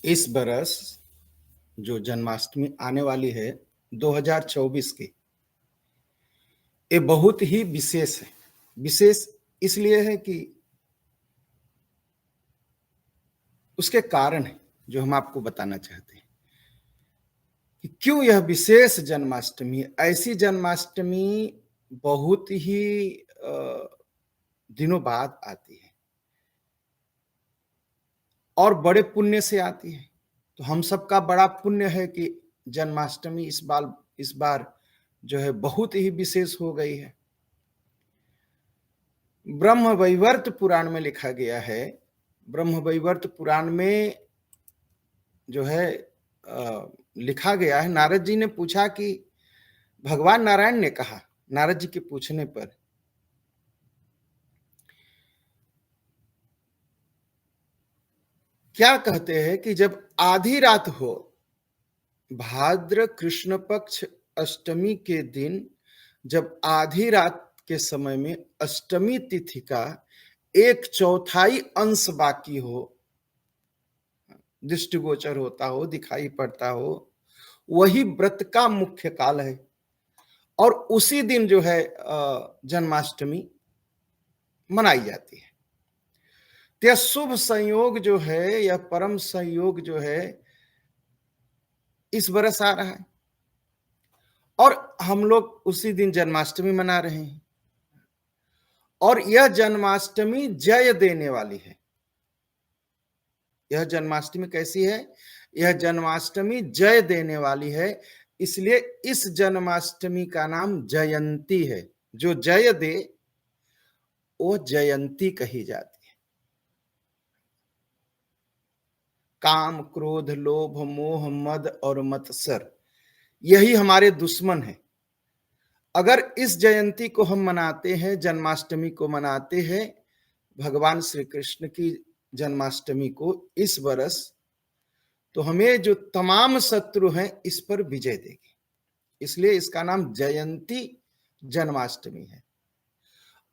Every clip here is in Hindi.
इस बरस जो जन्माष्टमी आने वाली है 2024 की, ये बहुत ही विशेष है। विशेष इसलिए है कि उसके कारण है जो हम आपको बताना चाहते हैं कि क्यों यह विशेष जन्माष्टमी। ऐसी जन्माष्टमी बहुत ही दिनों बाद आती है और बड़े पुण्य से आती है। तो हम सबका बड़ा पुण्य है कि जन्माष्टमी इस बार जो है बहुत ही विशेष हो गई है। ब्रह्मवैवर्त पुराण में लिखा गया है। ब्रह्मवैवर्त पुराण में जो है लिखा गया है, नारद जी ने पूछा कि भगवान नारायण ने कहा, नारद जी के पूछने पर, क्या कहते हैं कि जब आधी रात हो, भाद्र कृष्ण पक्ष अष्टमी के दिन, जब आधी रात के समय में अष्टमी तिथि का 1/4 अंश बाकी हो, दृष्टिगोचर होता हो, दिखाई पड़ता हो, वही व्रत का मुख्य काल है। और उसी दिन जो है जन्माष्टमी मनाई जाती है। तो यह शुभ संयोग जो है, यह परम संयोग जो है, इस बरस आ रहा है और हम लोग उसी दिन जन्माष्टमी मना रहे हैं। और यह जन्माष्टमी जय देने वाली है। यह जन्माष्टमी कैसी है? यह जन्माष्टमी जय देने वाली है। इसलिए इस जन्माष्टमी का नाम जयंती है। जो जय दे वो जयंती कही जाती है। काम, क्रोध, लोभ, मोह, मद और मत्सर, यही हमारे दुश्मन हैं। अगर इस जयंती को हम मनाते हैं, जन्माष्टमी को मनाते हैं, भगवान श्री कृष्ण की जन्माष्टमी को इस बरस, तो हमें जो तमाम शत्रु हैं इस पर विजय देगी। इसलिए इसका नाम जयंती जन्माष्टमी है।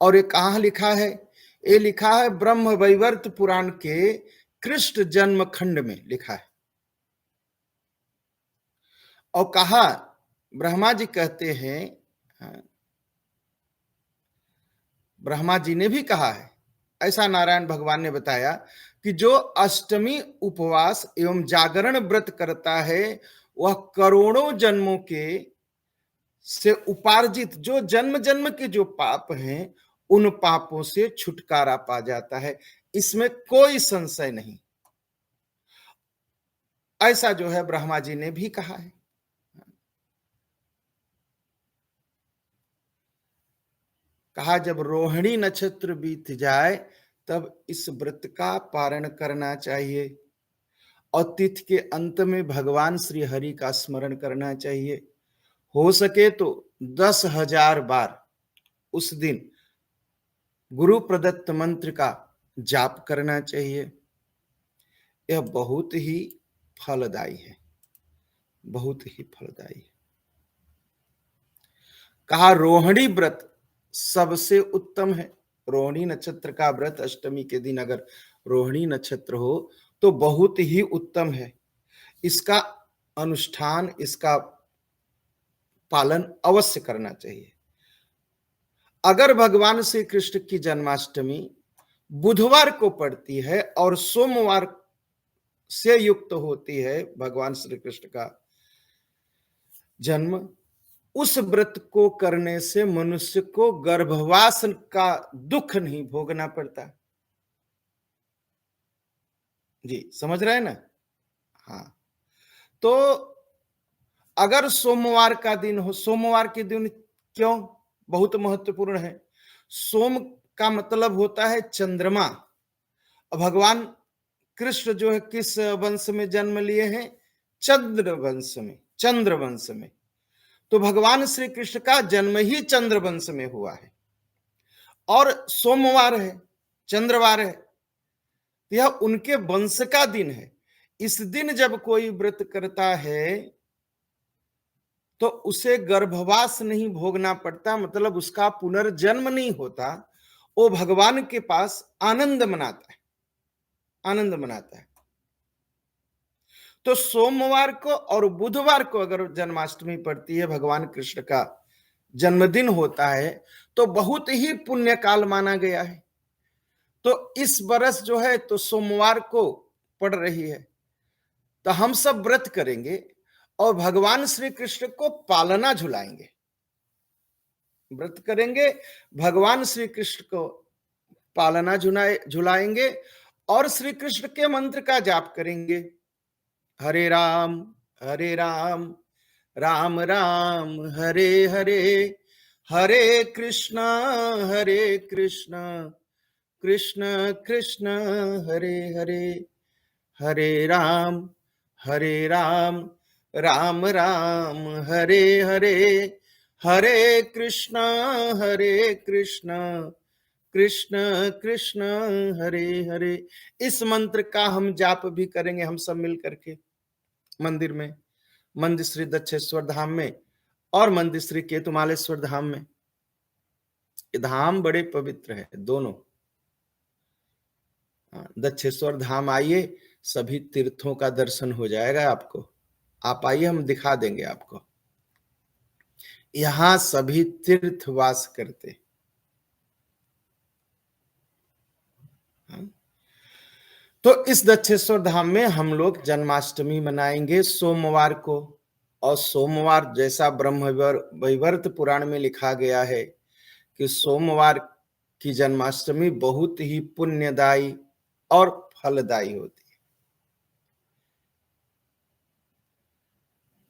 और ये कहाँ लिखा है? ये लिखा है ब्रह्मवैवर्त पुराण के कृष्ण जन्म खंड में लिखा है। और कहा, ब्रह्मा जी कहते हैं, ब्रह्मा जी ने भी कहा है, ऐसा नारायण भगवान ने बताया कि जो अष्टमी उपवास एवं जागरण व्रत करता है, वह करोड़ों जन्मों के से उपार्जित जो जन्म जन्म के जो पाप हैं, उन पापों से छुटकारा पा जाता है। इसमें कोई संशय नहीं। ऐसा जो है ब्रह्मा जी ने भी कहा है। कहा जब रोहिणी नक्षत्र बीत जाए तब इस व्रत का पारण करना चाहिए और तिथि के अंत में भगवान श्री हरि का स्मरण करना चाहिए। हो सके तो 10,000 बार उस दिन गुरु प्रदत्त मंत्र का जाप करना चाहिए। यह बहुत ही फलदायी है, बहुत ही फलदायी है। कहा रोहिणी व्रत सबसे उत्तम है। रोहिणी नक्षत्र का व्रत अष्टमी के दिन अगर रोहिणी नक्षत्र हो तो बहुत ही उत्तम है। इसका अनुष्ठान, इसका पालन अवश्य करना चाहिए। अगर भगवान श्री कृष्ण की जन्माष्टमी बुधवार को पड़ती है और सोमवार से युक्त होती है भगवान श्री कृष्ण का जन्म, उस व्रत को करने से मनुष्य को गर्भवास का दुख नहीं भोगना पड़ता। जी समझ रहे हैं ना? हाँ, तो अगर सोमवार का दिन हो, सोमवार के दिन क्यों बहुत महत्वपूर्ण है? सोम का मतलब होता है चंद्रमा। भगवान कृष्ण जो है किस वंश में जन्म लिए हैं? चंद्र वंश में, चंद्र वंश में। तो भगवान श्री कृष्ण का जन्म ही चंद्र वंश में हुआ है और सोमवार है, चंद्रवार है, यह उनके वंश का दिन है। इस दिन जब कोई व्रत करता है तो उसे गर्भवास नहीं भोगना पड़ता, मतलब उसका पुनर्जन्म नहीं होता। वो भगवान के पास आनंद मनाता है, आनंद मनाता है। तो सोमवार को और बुधवार को अगर जन्माष्टमी पड़ती है, भगवान कृष्ण का जन्मदिन होता है, तो बहुत ही पुण्य काल माना गया है। तो इस बरस जो है तो सोमवार को पड़ रही है, तो हम सब व्रत करेंगे और भगवान श्री कृष्ण को पालना झुलाएंगे। व्रत करेंगे, भगवान श्री कृष्ण को पालना झुलाएंगे और श्री कृष्ण के मंत्र का जाप करेंगे। हरे राम, हरे राम, राम राम, हरे हरे, हरे कृष्णा, हरे कृष्णा, कृष्ण कृष्ण, हरे हरे, हरे राम, हरे राम, राम राम, हरे हरे, हरे कृष्णा, हरे कृष्णा, कृष्ण कृष्ण, हरे हरे। इस मंत्र का हम जाप भी करेंगे, हम सब मिल करके मंदिर में, मंदिर श्री दक्षेश्वर धाम में और मंदिर श्री केतुमालेश्वर धाम में। ये धाम बड़े पवित्र है दोनों। दक्षेश्वर धाम आइए, सभी तीर्थों का दर्शन हो जाएगा आपको। आप आइए, हम दिखा देंगे आपको। यहां सभी तीर्थ वास करते। तो इस दक्षेश्वर धाम में हम लोग जन्माष्टमी मनाएंगे सोमवार को। और सोमवार जैसा ब्रह्म वैवर्त पुराण में लिखा गया है कि सोमवार की जन्माष्टमी बहुत ही पुण्यदायी और फलदायी होती है।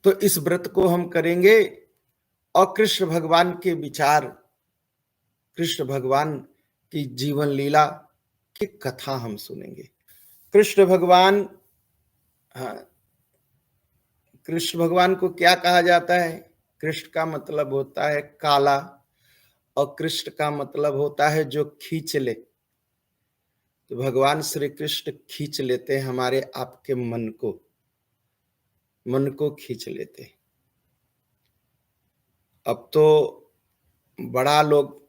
तो इस व्रत को हम करेंगे और कृष्ण भगवान के विचार, कृष्ण भगवान की जीवन लीला की कथा हम सुनेंगे। कृष्ण भगवान, हाँ, कृष्ण भगवान को क्या कहा जाता है? कृष्ण का मतलब होता है काला और कृष्ण का मतलब होता है जो खींच ले। तो भगवान श्री कृष्ण खींच लेते हैं हमारे आपके मन को खींच लेते हैं। अब तो बड़ा लोग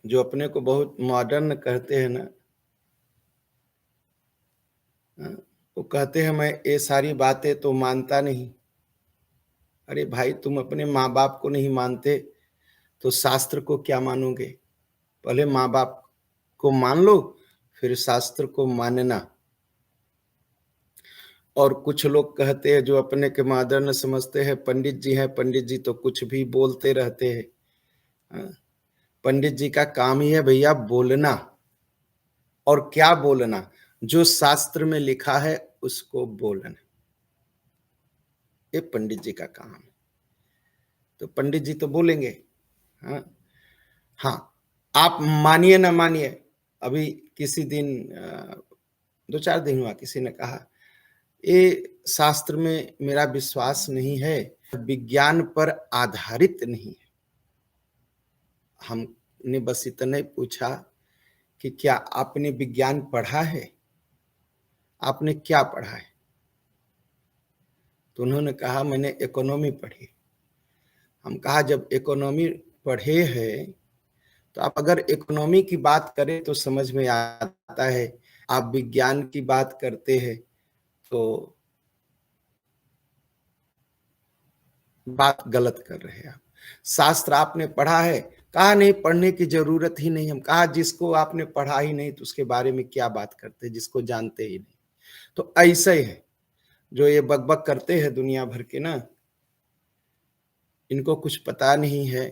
जो अपने को बहुत मॉडर्न कहते हैं ना, वो कहते हैं मैं ये सारी बातें तो मानता नहीं। अरे भाई, तुम अपने माँ बाप को नहीं मानते तो शास्त्र को क्या मानोगे? पहले माँ बाप को मान लो, फिर शास्त्र को मानना। और कुछ लोग कहते हैं जो अपने के मॉडर्न समझते हैं, पंडित जी हैं, पंडित जी तो कुछ भी बोलते रहते हैं। पंडित जी का काम ही है भैया बोलना। और क्या बोलना? जो शास्त्र में लिखा है उसको बोलना, ये पंडित जी का काम है। तो पंडित जी तो बोलेंगे। हाँ हाँ, आप मानिए ना मानिए। अभी किसी दिन 2-4 दिन हुआ, किसी ने कहा ये शास्त्र में मेरा विश्वास नहीं है, विज्ञान पर आधारित नहीं है। हमने बस इतना ही पूछा कि क्या आपने विज्ञान पढ़ा है? आपने क्या पढ़ा है? तो उन्होंने कहा मैंने इकोनॉमी पढ़ी। हम कहा जब इकोनॉमी पढ़े हैं तो आप अगर इकोनॉमी की बात करें तो समझ में आता है, आप विज्ञान की बात करते हैं तो बात गलत कर रहे हैं आप। शास्त्र आपने पढ़ा है? कहा नहीं, पढ़ने की जरूरत ही नहीं। हम कहा जिसको आपने पढ़ा ही नहीं तो उसके बारे में क्या बात करते, जिसको जानते ही नहीं। तो ऐसे ही है जो ये बकबक करते हैं दुनिया भर के ना, इनको कुछ पता नहीं है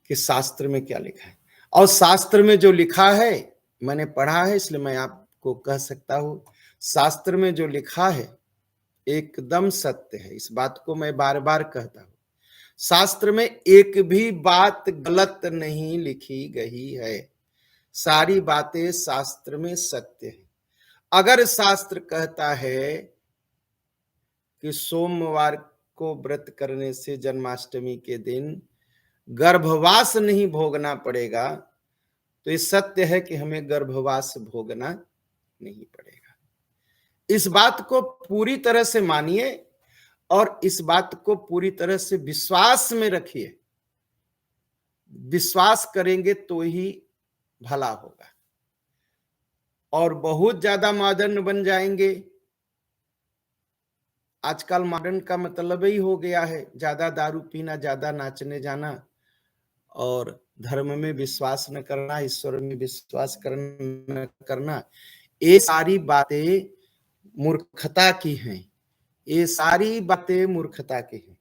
कि शास्त्र में क्या लिखा है। और शास्त्र में जो लिखा है, मैंने पढ़ा है इसलिए मैं आपको कह सकता हूं, शास्त्र में जो लिखा है एकदम सत्य है। इस बात को मैं बार बार कहता हूं, शास्त्र में एक भी बात गलत नहीं लिखी गई है। सारी बातें शास्त्र में सत्य है। अगर शास्त्र कहता है कि सोमवार को व्रत करने से जन्माष्टमी के दिन गर्भवास नहीं भोगना पड़ेगा, तो ये सत्य है कि हमें गर्भवास भोगना नहीं पड़ेगा। इस बात को पूरी तरह से मानिए और इस बात को पूरी तरह से विश्वास में रखिए। विश्वास करेंगे तो ही भला होगा। और बहुत ज्यादा मॉडर्न बन जाएंगे आजकल मॉडर्न का मतलब ही हो गया है ज्यादा दारू पीना, ज्यादा नाचने जाना और धर्म में विश्वास न करना, ईश्वर में विश्वास न करना। ये सारी बातें मूर्खता की हैं। ये सारी बातें मूर्खता की हैं।